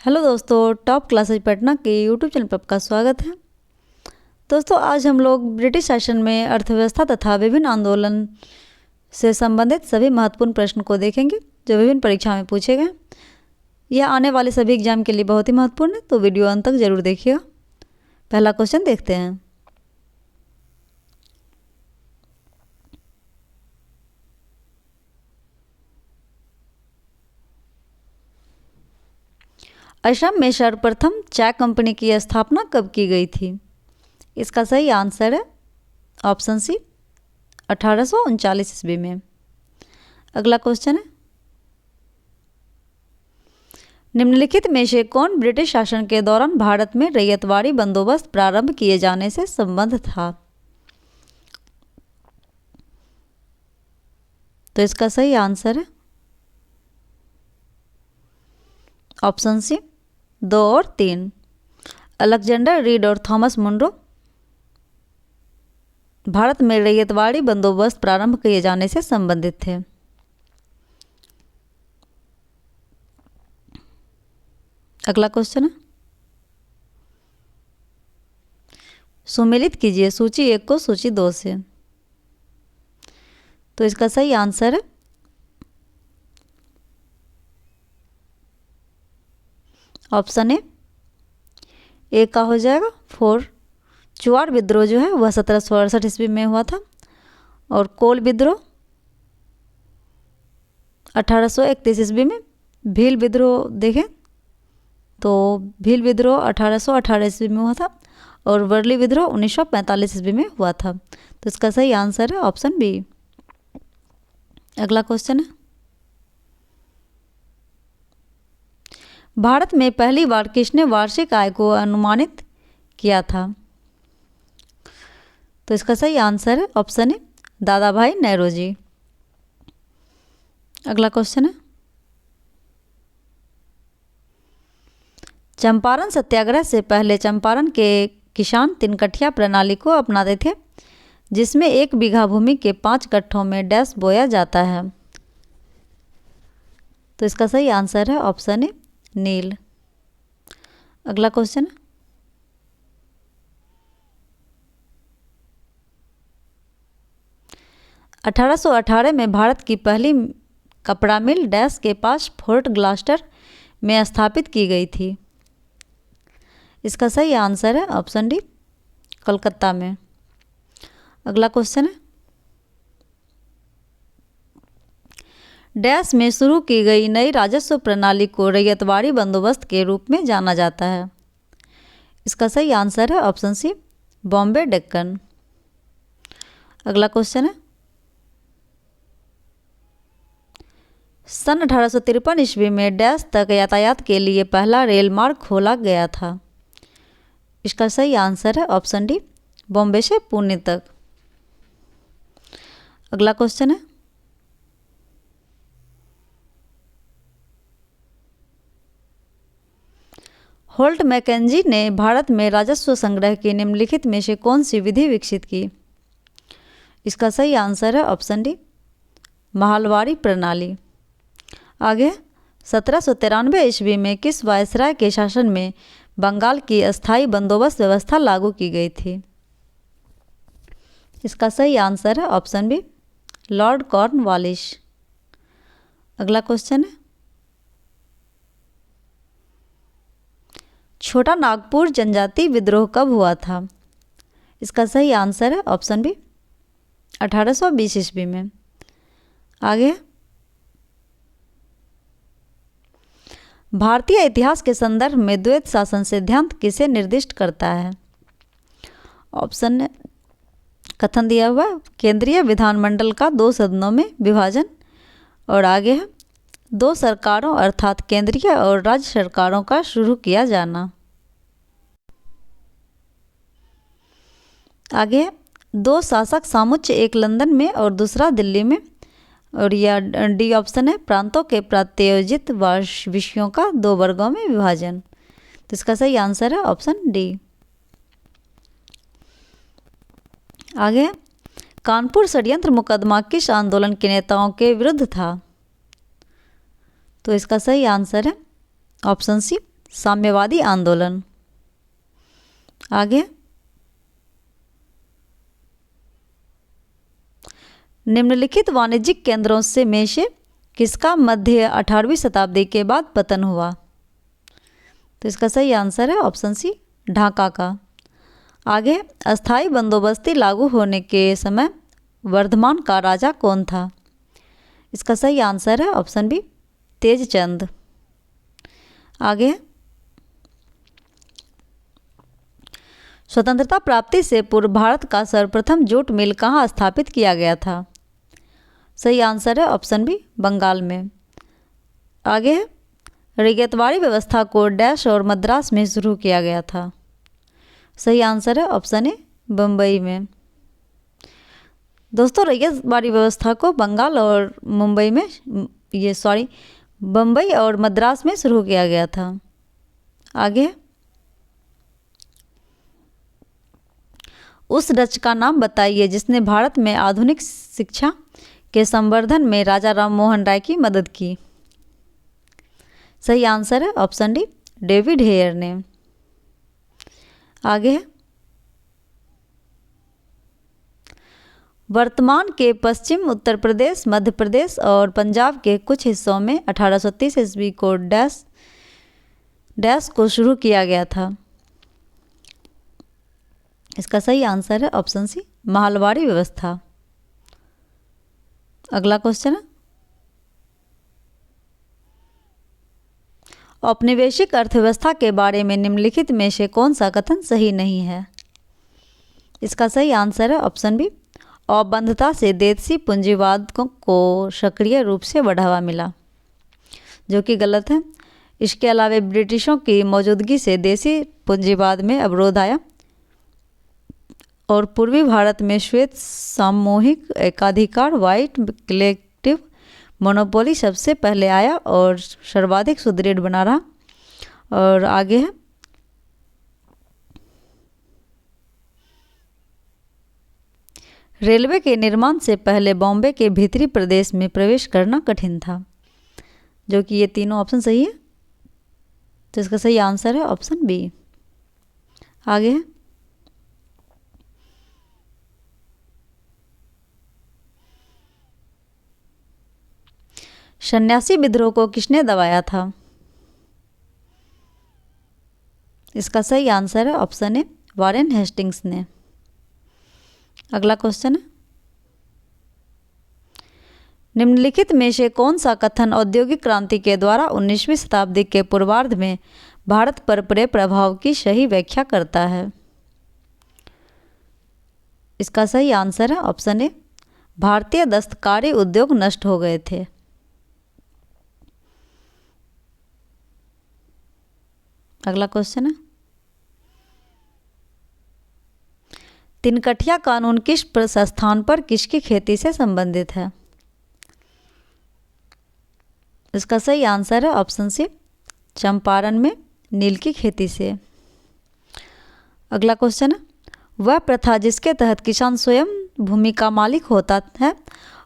Hello दोस्तों, top classes Patna के YouTube channel पर आपका स्वागत है। दोस्तों, आज हम लोग ब्रिटिश शासन में अर्थव्यवस्था तथा विभिन्न आंदोलन से संबंधित सभी महत्वपूर्ण प्रश्न को देखेंगे जो विभिन्न परीक्षा में पूछे गए। यह आने वाले सभी एग्जाम के लिए बहुत ही महत्वपूर्ण है, तो वीडियो अंत तक जरूर देखिएगा। पहला क्वेश्चन देखते हैं। असम में सर्वप्रथम चाय कंपनी की स्थापना कब की गई थी? इसका सही आंसर है ऑप्शन सी 1839 ईस्वी में। अगला क्वेश्चन है, निम्नलिखित में से कौन ब्रिटिश शासन के दौरान भारत में रैयतवाड़ी बंदोबस्त प्रारंभ किए जाने से संबद्ध था? तो इसका सही आंसर है ऑप्शन सी 2 और 3। अलेक्जेंडर रीड और थॉमस मुनरो भारत में रैयतवाड़ी बंदोबस्त प्रारंभ किए जाने से संबंधित थे। अगला क्वेश्चन है, सुमेलित कीजिए सूची 1 को सूची 2 से। तो इसका सही आंसर है ऑप्शन ए का हो जाएगा 4। चुआड़ विद्रोह जो है वह 1768 ईस्वी में हुआ था और कोल विद्रोह 1831 ईस्वी में। भील विद्रोह देखें तो भील विद्रोह 1818 ईस्वी में हुआ था और वर्ली विद्रोह 1945 ईस्वी में हुआ था। तो इसका सही आंसर है ऑप्शन बी। अगला क्वेश्चन है, भारत में पहली बार किसने वार्षिक आय को अनुमानित किया था? तो इसका सही आंसर है ऑप्शन ए दादा भाई नेहरू। अगला क्वेश्चन है, चंपारण सत्याग्रह से पहले चंपारण के किसान 3 कठिया प्रणाली को अपनाते थे, जिसमें 1 बीघा भूमि के 5 गट्ठों में डैश बोया जाता है। तो इसका सही आंसर है ऑप्शन ए नील। अगला क्वेश्चन है, अठारह में भारत की पहली कपड़ा मिल डैश के पास फोर्ट ग्लास्टर में स्थापित की गई थी। इसका सही आंसर है ऑप्शन डी कोलकाता में। अगला क्वेश्चन है, डैश में शुरू की गई नई राजस्व प्रणाली को रैयतवाड़ी बंदोबस्त के रूप में जाना जाता है। इसका सही आंसर है ऑप्शन सी बॉम्बे डेक्कन। अगला क्वेश्चन है, सन 1853 ईस्वी में डैश तक यातायात के लिए पहला रेल मार्ग खोला गया था। इसका सही आंसर है ऑप्शन डी बॉम्बे से पुणे तक। अगला क्वेश्चन है, होल्ट मैकेंजी ने भारत में राजस्व संग्रह की निम्नलिखित में से कौन सी विधि विकसित की? इसका सही आंसर है ऑप्शन डी महालवाड़ी प्रणाली। आगे, 1793 ईस्वी में किस वायसराय के शासन में बंगाल की अस्थायी बंदोबस्त व्यवस्था लागू की गई थी? इसका सही आंसर है ऑप्शन बी लॉर्ड कॉर्नवालिस। अगला क्वेश्चन है, छोटा नागपुर जनजाति विद्रोह कब हुआ था? इसका सही आंसर है ऑप्शन बी 1820 ईस्वी में। आगे, भारतीय इतिहास के संदर्भ में द्वैत शासन सिद्धांत किसे निर्दिष्ट करता है? ऑप्शन कथन दिया हुआ है, केंद्रीय विधानमंडल का 2 सदनों में विभाजन, और आगे है 2 सरकारों अर्थात केंद्रीय और राज्य सरकारों का शुरू किया जाना। आगे 2 शासक सामुच्य, एक लंदन में और दूसरा दिल्ली में, और यह डी ऑप्शन है प्रांतों के प्रात्योजित विषयों का 2 वर्गों में विभाजन। तो इसका सही आंसर है ऑप्शन डी। आगे, कानपुर षड्यंत्र मुकदमा किस आंदोलन के नेताओं के विरुद्ध था? तो इसका सही आंसर है ऑप्शन सी साम्यवादी आंदोलन। आगे, निम्नलिखित वाणिज्यिक केंद्रों में से किसका मध्य 18वीं शताब्दी के बाद पतन हुआ? तो इसका सही आंसर है ऑप्शन सी, ढाका का। आगे, अस्थाई बंदोबस्ती लागू होने के समय वर्धमान का राजा कौन था? इसका सही आंसर है ऑप्शन बी, तेजचंद। आगे, स्वतंत्रता प्राप्ति से पूर्व भारत का सर्वप्रथम जूट मिल कहाँ स्थापित किया गया था? सही आंसर है ऑप्शन बी, बंगाल में। आगे, रैयतवाड़ी व्यवस्था को डैश और मद्रास में शुरू किया गया था? सही आंसर है ऑप्शन ए, बम्बई में। दोस्तों, रैयतवाड़ी व्यवस्था को बंगाल और बम्बई और मद्रास में शुरू किया गया था। आगे, उस रच का नाम बताइए जिसने भारत में आधुनिक शिक्षा के संवर्धन में राजा राम मोहन राय की मदद की? सही आंसर है ऑप्शन डी, डेविड हेयर ने। आगे, वर्तमान के पश्चिम उत्तर प्रदेश, मध्य प्रदेश और पंजाब के कुछ हिस्सों में 1830 ईस्वी को डैश को शुरू किया गया था? इसका सही आंसर है ऑप्शन सी, माहलवाड़ी व्यवस्था। अगला क्वेश्चन है, औपनिवेशिक अर्थव्यवस्था के बारे में निम्नलिखित में से कौन सा कथन सही नहीं है? इसका सही आंसर है ऑप्शन बी, औपबंधता से देशी पूंजीवाद को सक्रिय रूप से बढ़ावा मिला, जो कि गलत है। इसके अलावा ब्रिटिशों की मौजूदगी से देशी पूंजीवाद में अवरोध आया और पूर्वी भारत में श्वेत सामूहिक एकाधिकार वाइट कलेक्टिव मोनोपोली सबसे पहले आया और सर्वाधिक सुदृढ़ बना रहा। और आगे है, रेलवे के निर्माण से पहले बॉम्बे के भीतरी प्रदेश में प्रवेश करना कठिन था, जो कि ये तीनों ऑप्शन सही है। तो इसका सही आंसर है ऑप्शन बी। आगे है, सन्यासी विद्रोह को किसने दबाया था? इसका सही आंसर है ऑप्शन ए, वारेन हेस्टिंग्स ने। अगला क्वेश्चन है, निम्नलिखित में से कौन सा कथन औद्योगिक क्रांति के द्वारा 19वीं शताब्दी के पूर्वार्ध में भारत पर पड़े प्रभाव की सही व्याख्या करता है? इसका सही आंसर है ऑप्शन ए, भारतीय दस्तकारी उद्योग नष्ट हो गए थे। अगला क्वेश्चन है, तिनकठिया कानून किस स्थान पर किसकी खेती से संबंधित है? इसका सही आंसर है ऑप्शन सी, चंपारण में नील की खेती से। अगला क्वेश्चन है, वह प्रथा जिसके तहत किसान स्वयं भूमि का मालिक होता है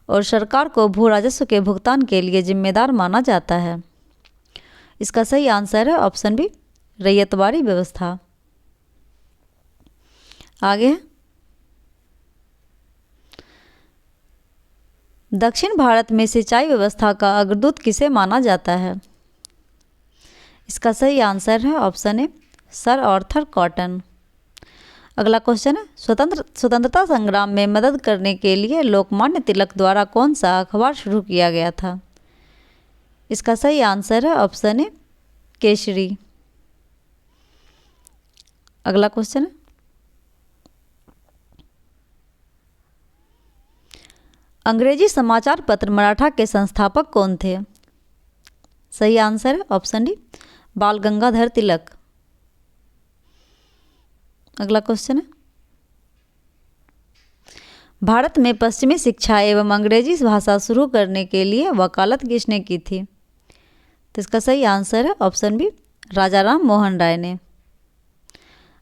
और सरकार को भू राजस्व के भुगतान के लिए जिम्मेदार माना जाता है? इसका सही आंसर है ऑप्शन बी, रैयतवाड़ी व्यवस्था। आगे है, दक्षिण भारत में सिंचाई व्यवस्था का अग्रदूत किसे माना जाता है? इसका सही आंसर है option A, sir Arthur cotton. अगला क्वेश्चन है, स्वतंत्रता संग्राम में मदद करने के लिए लोकमान्य तिलक द्वारा कौन सा अखबार शुरू किया गया था? इसका सही आंसर है ऑप्शन ए, केसरी। अगला क्वेश्चन है, अंग्रेजी समाचार पत्र मराठा के संस्थापक कौन थे? सही आंसर है ऑप्शन डी, बाल गंगाधर तिलक। अगला क्वेश्चन है, भारत में पश्चिमी शिक्षा एवं अंग्रेजी भाषा शुरू करने के लिए वकालत किसने की थी? तो इसका सही आंसर है ऑप्शन बी, राजा राम मोहन राय ने।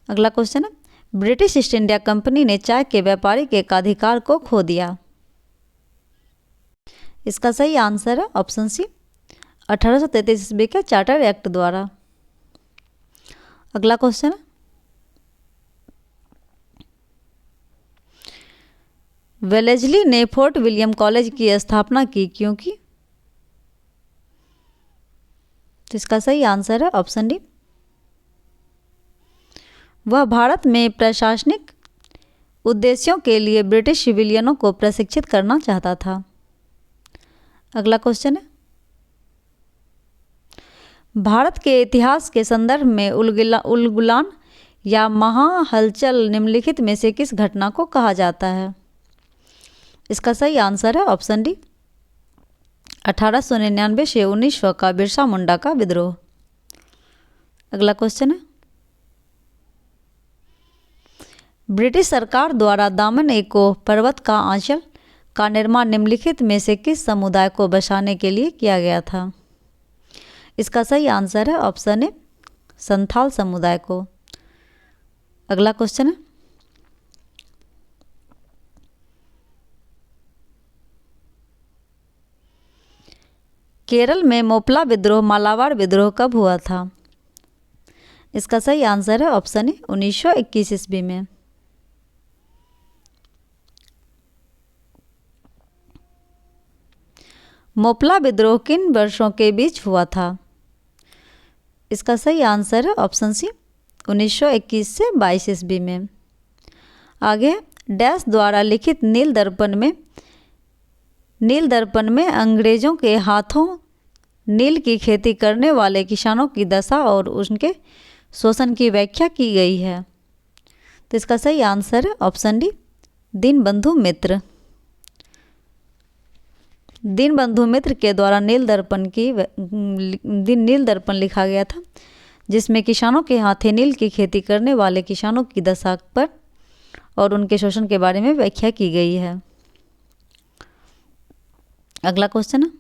अगला क्वेश्चन है, ब्रिटिश ईस्ट इंडिया कंपनी ने चाय के व्यापारिक एकाधिकार को खो दिया? इसका सही आंसर है ऑप्शन सी, 1833 ईस्वी के चार्टर एक्ट द्वारा। अगला क्वेश्चन है, वेलेस्ली ने फोर्ट विलियम कॉलेज की स्थापना की क्यों की? तो इसका सही आंसर है ऑप्शन डी, वह भारत में प्रशासनिक उद्देश्यों के लिए ब्रिटिश सिविलियनों को प्रशिक्षित करना चाहता था। अगला क्वेश्चन है, भारत के इतिहास के संदर्भ में उलगुलान या महाहलचल निम्नलिखित में से किस घटना को कहा जाता है? इसका सही आंसर है ऑप्शन डी, 1899 से 1900 का बिरसा मुंडा का विद्रोह। अगला क्वेश्चन है, ब्रिटिश सरकार द्वारा दामन एको पर्वत का आंचल का निर्माण निम्नलिखित में से किस समुदाय को बसाने के लिए किया गया था? इसका सही आंसर है ऑप्शन ए, संथाल समुदाय को। अगला क्वेश्चन है, केरल में मोपला विद्रोह मालाबार विद्रोह कब हुआ था? इसका सही आंसर है ऑप्शन ए, 1921 ईस्वी में। मोपला विद्रोह किन वर्षों के बीच हुआ था? इसका सही आंसर है ऑप्शन सी, 1921 से 22 ईस्वी में। आगे, डैश द्वारा लिखित नील दर्पण में अंग्रेजों के हाथों नील की खेती करने वाले किसानों की दशा और उनके शोषण की व्याख्या की गई है। तो इसका सही आंसर है ऑप्शन डी, दीनबंधु मित्र। दीनबंधु मित्र के द्वारा नील दर्पण लिखा गया था, जिसमें किसानों के हाथे नील की खेती करने वाले किसानों की दशा पर और उनके शोषण के बारे में व्याख्या की गई है। अगला क्वेश्चन है,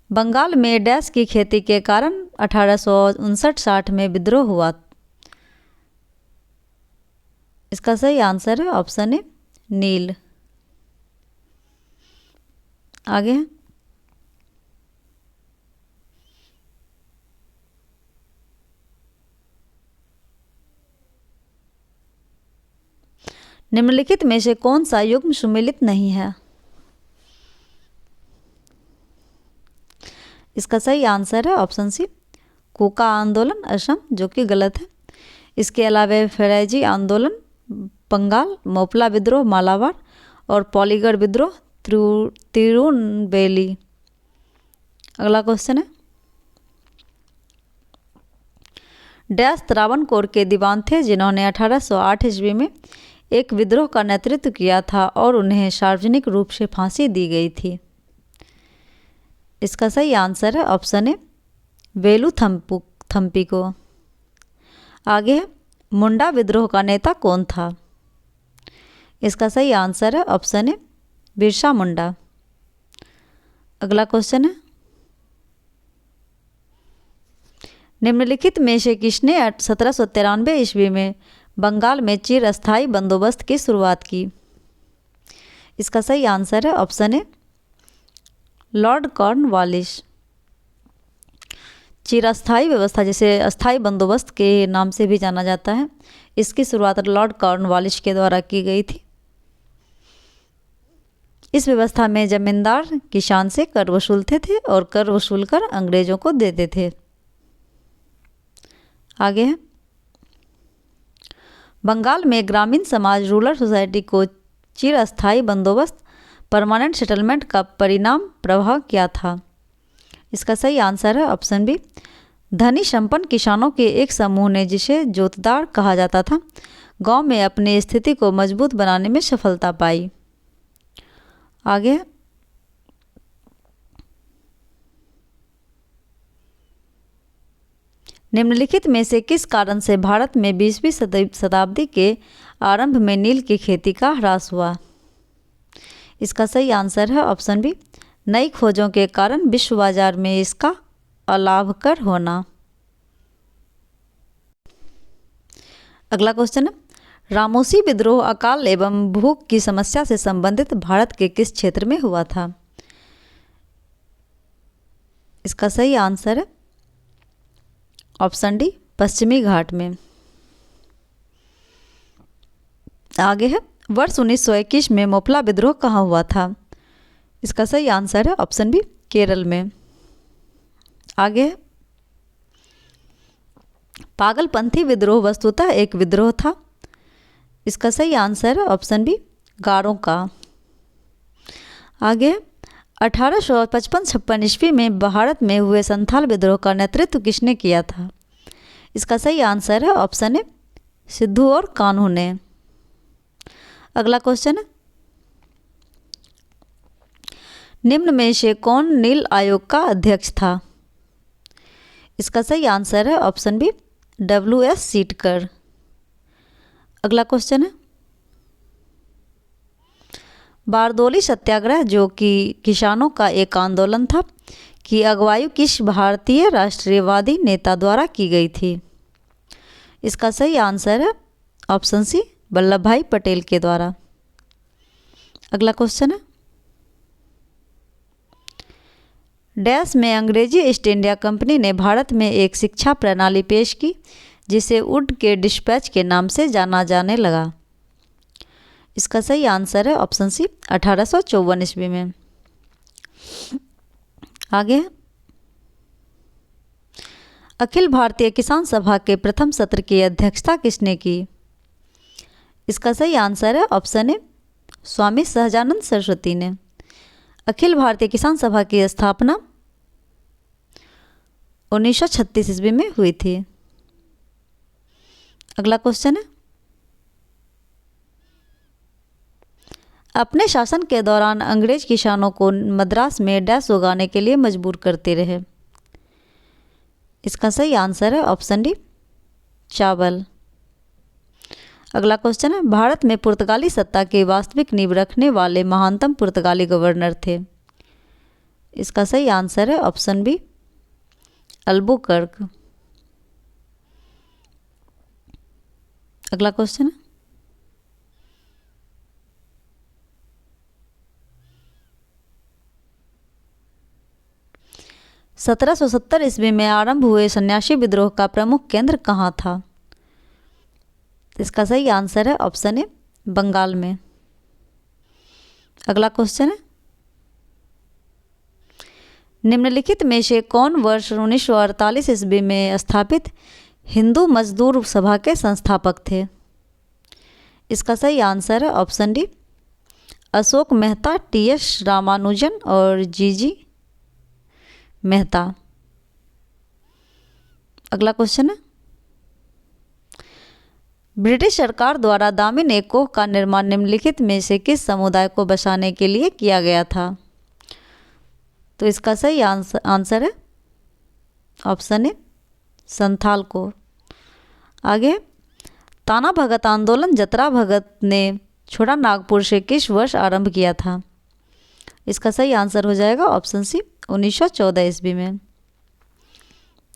बंगाल में डैश की खेती के कारण 1859-60 में विद्रोह हुआ। इसका सही आंसर है ऑप्शन ए, नील। आगे है, निम्नलिखित में से कौन सा युग्म सुमेलित नहीं है? इसका सही आंसर है ऑप्शन सी, कूका आंदोलन असम, जो कि गलत है। इसके अलावा फैराजी आंदोलन बंगाल, मोपला विद्रोह मालाबार और पॉलीगढ़ विद्रोह तिरुनेलवेली। अगला क्वेश्चन है, डैश त्रावणकोर के दीवान थे जिन्होंने 1808 ईस्वी में एक विद्रोह का नेतृत्व किया था और उन्हें सार्वजनिक रूप से फांसी दी गई थी। इसका सही आंसर है ऑप्शन ए, वेलु थम्पी को। आगे है, मुंडा विद्रोह का नेता कौन था? इसका सही आंसर है ऑप्शन ए, बिरसा मुंडा। अगला क्वेश्चन है, निम्नलिखित में से किसने 1793 ईस्वी में बंगाल में चिरस्थायी बंदोबस्त की शुरुआत की? इसका सही आंसर है ऑप्शन ए, लॉर्ड कॉर्नवालिस। चिरस्थायी व्यवस्था, जिसे अस्थायी बंदोबस्त के नाम से भी जाना जाता है, इसकी शुरुआत लॉर्ड कॉर्नवालिस के द्वारा की गई थी। इस व्यवस्था में जमींदार किसान से कर वसूलते थे और कर वसूल कर अंग्रेजों को देते थे। आगे है, बंगाल में ग्रामीण समाज रूरल सोसाइटी को चिरस्थायी बंदोबस्त परमानेंट सेटलमेंट का परिणाम प्रभाव क्या था? इसका सही आंसर है ऑप्शन बी, धनी संपन्न किसानों के एक समूह ने, जिसे जोतदार कहा जाता था, गांव में अपनी स्थिति को मजबूत बनाने में सफलता पाई। आगे है, निम्नलिखित में से किस कारण से भारत में 20वीं शताब्दी के आरंभ में नील की खेती का ह्रास हुआ? इसका सही आंसर है ऑप्शन बी, नई खोजों के कारण विश्व बाजार में इसका अलाभकर होना। अगला क्वेश्चन है, रामोसी विद्रोह अकाल एवं भूख की समस्या से संबंधित भारत के किस क्षेत्र में हुआ था? इसका सही आंसर है ऑप्शन डी, पश्चिमी घाट में। आगे है, वर्ष 1921 में मोपला विद्रोह कहाँ हुआ था? इसका सही आंसर है ऑप्शन बी, केरल में। आगे है, पागलपंथी विद्रोह वस्तुतः एक विद्रोह था। इसका सही आंसर है ऑप्शन बी, गारों का। आगे 1855-56 ईस्वी में भारत में हुए संथाल विद्रोह का नेतृत्व किसने किया था? इसका सही आंसर है ऑप्शन ए, सिद्धू और कान्हू ने। अगला क्वेश्चन है, निम्न में से कौन नील आयोग का अध्यक्ष था? इसका सही आंसर है ऑप्शन बी, WS सीटकर। अगला क्वेश्चन है, बारदोली सत्याग्रह जो कि किसानों का एक आंदोलन था की अगुवाई किस भारतीय राष्ट्रीयवादी नेता द्वारा की गई थी? इसका सही आंसर है ऑप्शन सी, वल्लभ भाई पटेल के द्वारा। अगला क्वेश्चन है, डैश में अंग्रेजी ईस्ट इंडिया कंपनी ने भारत में एक शिक्षा प्रणाली पेश की जिसे वुड के डिस्पैच के नाम से जाना जाने लगा। इसका सही आंसर है ऑप्शन सी, 1854 ईस्वी में। आगे, अखिल भारतीय किसान सभा के प्रथम सत्र की अध्यक्षता किसने की? इसका सही आंसर है ऑप्शन ए, स्वामी सहजानंद सरस्वती ने। अखिल भारतीय किसान सभा की स्थापना 1936 ईस्वी में हुई थी। अगला क्वेश्चन है, अपने शासन के दौरान अंग्रेज किसानों को मद्रास में डैश उगाने के लिए मजबूर करते रहे। इसका सही आंसर है ऑप्शन डी, चावल। अगला क्वेश्चन है, भारत में पुर्तगाली सत्ता की वास्तविक नींव रखने वाले महानतम पुर्तगाली गवर्नर थे। इसका सही आंसर है ऑप्शन बी, अल्बुकर्क। अगला क्वेश्चन है, सत्रह सौ 1770 ईस्वी में आरंभ हुए सन्यासी विद्रोह का प्रमुख केंद्र कहाँ था? इसका सही आंसर है ऑप्शन ए, बंगाल में। अगला क्वेश्चन है, निम्नलिखित में से कौन वर्ष 1948 ईस्वी में स्थापित हिंदू मजदूर सभा के संस्थापक थे? इसका सही आंसर है option D, Ashok Mehta, TS Ramanujan और GG मेहता। अगला क्वेश्चन है, ब्रिटिश सरकार द्वारा दामिन एकोह का निर्माण निम्नलिखित में से किस समुदाय को बसाने के लिए किया गया था? तो इसका सही आंसर है ऑप्शन ए, संथाल को। आगे, ताना भगत आंदोलन जतरा भगत ने छोटा नागपुर से किस वर्ष आरंभ किया था? इसका सही आंसर हो जाएगा ऑप्शन सी, 1914 ईस्वी में।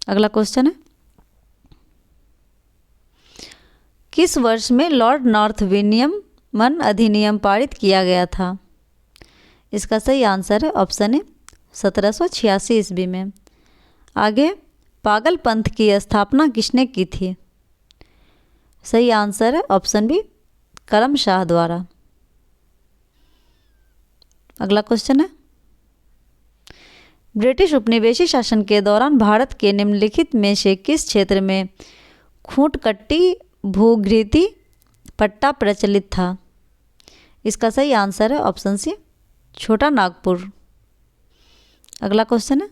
अगला क्वेश्चन है, किस वर्ष में लॉर्ड नॉर्थ विनियमन अधिनियम पारित किया गया था? इसका सही आंसर है ऑप्शन ए, 1786 ईस्वी में। आगे, पागलपंथ की स्थापना किसने की थी? सही आंसर है ऑप्शन बी, करम शाह द्वारा। अगला क्वेश्चन है, ब्रिटिश उपनिवेशी शासन के दौरान भारत के निम्नलिखित में से किस क्षेत्र में खूंटकट्टी भूघृति पट्टा प्रचलित था? इसका सही आंसर है ऑप्शन सी, छोटा नागपुर। अगला क्वेश्चन है,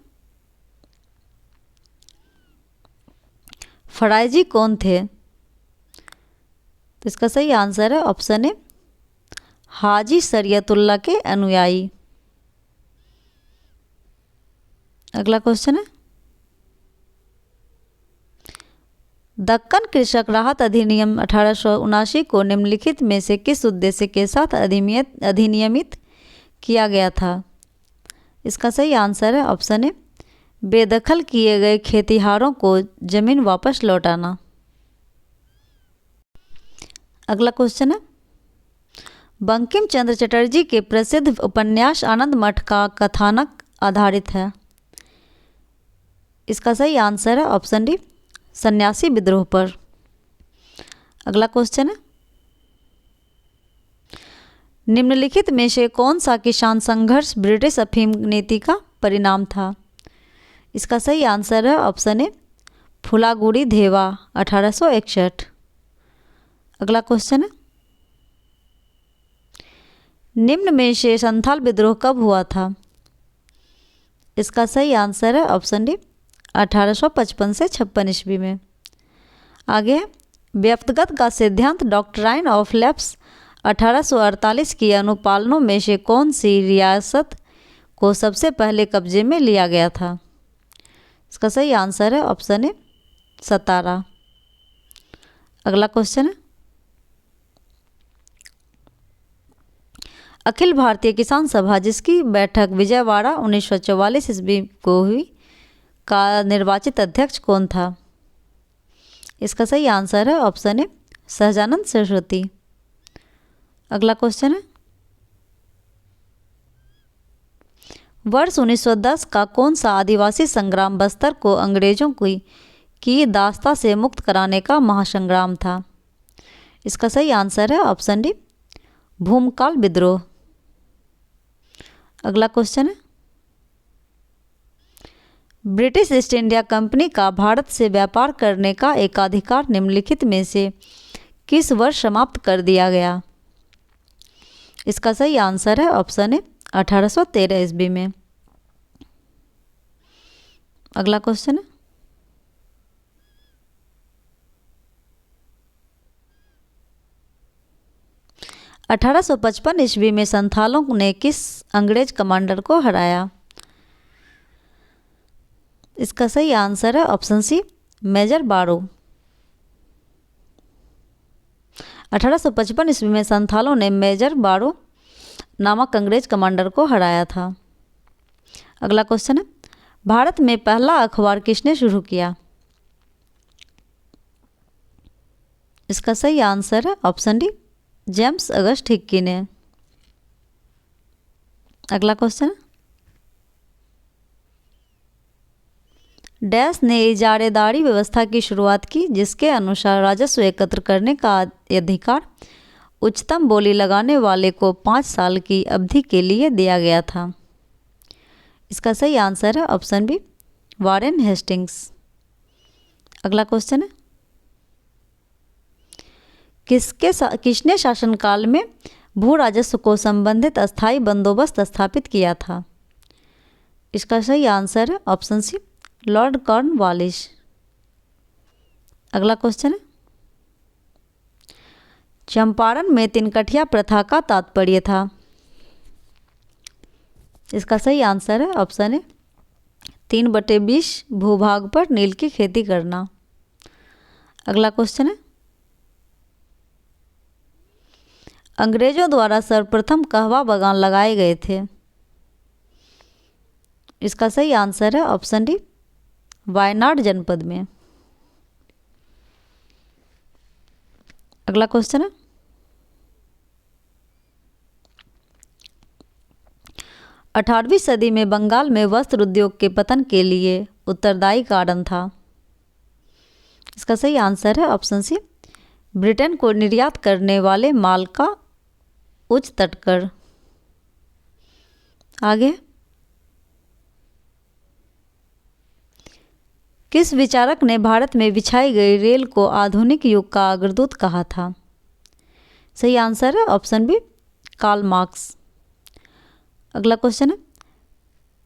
फड़ाई कौन थे? तो इसका सही आंसर है ऑप्शन ए, हाजी शरीयतुल्लाह के अनुयायी। अगला क्वेश्चन है, दक्कन कृषक राहत अधिनियम 1879 को निम्नलिखित में से किस उद्देश्य के साथ अधिनियमित किया गया था? इसका सही आंसर है ऑप्शन ए, बेदखल किए गए खेतिहारों को जमीन वापस लौटाना। अगला क्वेश्चन है, बंकिम चंद्र चटर्जी के प्रसिद्ध उपन्यास आनंद मठ का कथानक आधारित है। इसका सही आंसर है ऑप्शन डी, सन्यासी विद्रोह पर। अगला क्वेश्चन है, निम्नलिखित में से कौन सा किसान संघर्ष ब्रिटिश अफीम नीति का परिणाम था? इसका सही आंसर है ऑप्शन ए फुलागुड़ी धेवा 1861। अगला क्वेश्चन है, निम्न में से संथाल विद्रोह कब हुआ था? इसका सही आंसर है ऑप्शन डी 1855 से 56 ईस्वी में। आगे है, व्यक्तिगत का सिद्धांत डॉक्ट्राइन ऑफ लैप्स 1848 की अनुपालनों में से कौन सी रियासत को सबसे पहले कब्जे में लिया गया था? इसका सही आंसर है ऑप्शन ए सतारा। अगला क्वेश्चन है, अखिल भारतीय किसान सभा जिसकी बैठक विजयवाड़ा 1944 ईस्वी को हुई का निर्वाचित अध्यक्ष कौन था? इसका सही आंसर है ऑप्शन ए सहजानंद सरस्वती। अगला क्वेश्चन है, वर्ष 1910 का कौन सा आदिवासी संग्राम बस्तर को अंग्रेजों की दास्ता से मुक्त कराने का महासंग्राम था? इसका सही आंसर है ऑप्शन डी भूमकाल विद्रोह। अगला क्वेश्चन है, ब्रिटिश ईस्ट इंडिया कंपनी का भारत से व्यापार करने का एकाधिकार निम्नलिखित में से किस वर्ष समाप्त कर दिया गया? इसका सही आंसर है ऑप्शन ए 1813 ईस्वी में। अगला क्वेश्चन है, अठारह सौ 55 ईस्वी में संथालों ने किस अंग्रेज कमांडर को हराया? इसका सही आंसर है ऑप्शन सी मेजर बारो। 1855 ईस्वी में संथालों ने मेजर बारो नामक अंग्रेज कमांडर को हराया था। अगला क्वेश्चन है, भारत में पहला अखबार किसने शुरू किया? इसका सही आंसर है option D James August Hickey ने। अगला क्वेश्चन, डैश ने इजारेदारी व्यवस्था की शुरुआत की जिसके अनुसार राजस्व एकत्र करने का अधिकार उच्चतम बोली लगाने वाले को 5 साल की अवधि के लिए दिया गया था? इसका सही आंसर है ऑप्शन बी वारेन हेस्टिंग्स। अगला क्वेश्चन है, किसने शासनकाल में भू राजस्व को संबंधित अस्थायी बंदोबस्त स्थापित किया था? इसका सही आंसर है ऑप्शन सी लॉर्ड कॉर्नवालिस। अगला क्वेश्चन है, चंपारण में तिनकठिया प्रथा का तात्पर्य था? इसका सही आंसर है ऑप्शन ए 3/20 भूभाग पर नील की खेती करना। अगला क्वेश्चन है, अंग्रेजों द्वारा सर्वप्रथम कहवा बागान लगाए गए थे? इसका सही आंसर है ऑप्शन डी वायनाड जनपद में। अगला क्वेश्चन है, 18वीं सदी में बंगाल में वस्त्र उद्योग के पतन के लिए उत्तरदायी कारण था? इसका सही आंसर है ऑप्शन सी ब्रिटेन को निर्यात करने वाले माल का उच्च तटकर। आगे, किस विचारक ने भारत में बिछाई गई रेल को आधुनिक युग का अग्रदूत कहा था? सही आंसर है ऑप्शन बी कार्ल मार्क्स। अगला क्वेश्चन है,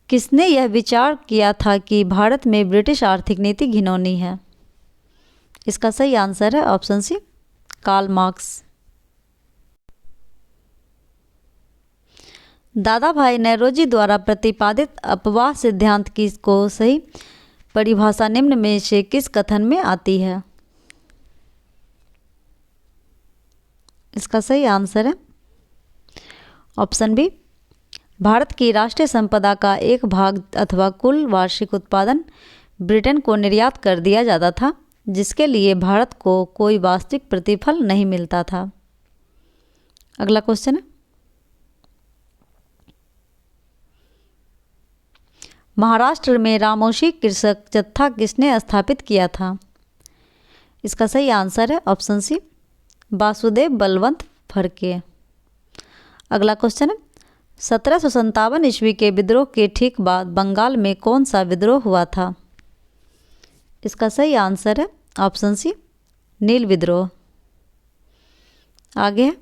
किसने यह विचार किया था कि भारत में ब्रिटिश आर्थिक नीति घिनौनी है? इसका सही आंसर है ऑप्शन सी कार्ल मार्क्स। दादा भाई नौरोजी द्वारा प्रतिपादित अपवाह सिद्धांत की को सही परिभाषा निम्न में से किस कथन में आती है? इसका सही आंसर है ऑप्शन बी भारत की राष्ट्रीय संपदा का एक भाग अथवा कुल वार्षिक उत्पादन ब्रिटेन को निर्यात कर दिया जाता था जिसके लिए भारत को कोई वास्तविक प्रतिफल नहीं मिलता था। अगला क्वेश्चन है, महाराष्ट्र में रामोशी कृषक जत्था किसने स्थापित किया था? इसका सही आंसर है ऑप्शन सी, वासुदेव बलवंत फड़के। अगला क्वेश्चन है, 1757 ईस्वी के विद्रोह के ठीक बाद बंगाल में कौन सा विद्रोह हुआ था? इसका सही आंसर है ऑप्शन सी, नील विद्रोह। आगे है,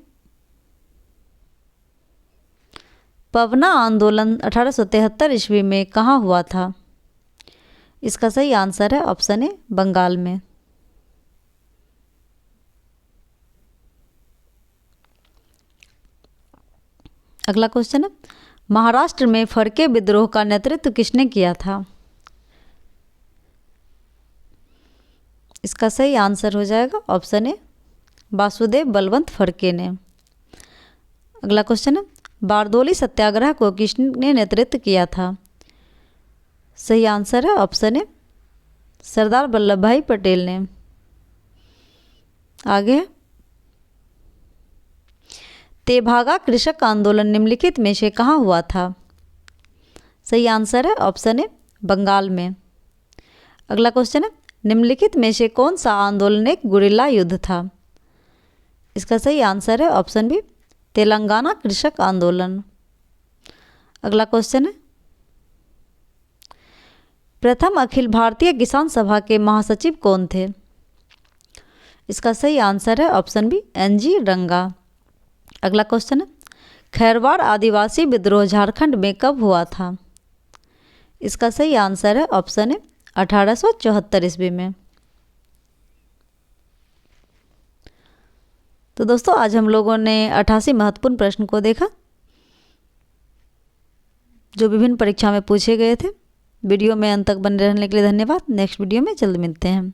पवना आंदोलन 1873 ईस्वी में कहाँ हुआ था? इसका सही आंसर है ऑप्शन ए, बंगाल में। अगला क्वेश्चन है, महाराष्ट्र में फड़के विद्रोह का नेतृत्व किसने किया था? इसका सही आंसर हो जाएगा ऑप्शन ए, वासुदेव बलवंत फड़के ने। अगला क्वेश्चन है, बारदोली सत्याग्रह को किसने नेतृत्व किया था? सही आंसर है ऑप्शन ए, सरदार वल्लभ भाई पटेल ने। आगे, तेभागा कृषक आंदोलन निम्नलिखित में से कहाँ हुआ था? सही आंसर है ऑप्शन ए, बंगाल में। अगला क्वेश्चन है, निम्नलिखित में से कौन सा आंदोलन एक गुरिल्ला युद्ध था? इसका सही आंसर है ऑप्शन बी, तेलंगाना कृषक आंदोलन। अगला क्वेश्चन है, प्रथम अखिल भारतीय किसान सभा के महासचिव कौन थे? इसका सही आंसर है ऑप्शन बी, एनजी रंगा। अगला क्वेश्चन है, खैरवाड़ आदिवासी विद्रोह झारखंड में कब हुआ था? इसका सही आंसर है ऑप्शन ए, 1874 ईस्वी में। तो दोस्तों आज हम लोगों ने 88 महत्वपूर्ण प्रश्न को देखा जो विभिन्न परीक्षा में पूछे गए थे। वीडियो में अंत तक बने रहने के लिए धन्यवाद। नेक्स्ट वीडियो में जल्द मिलते हैं।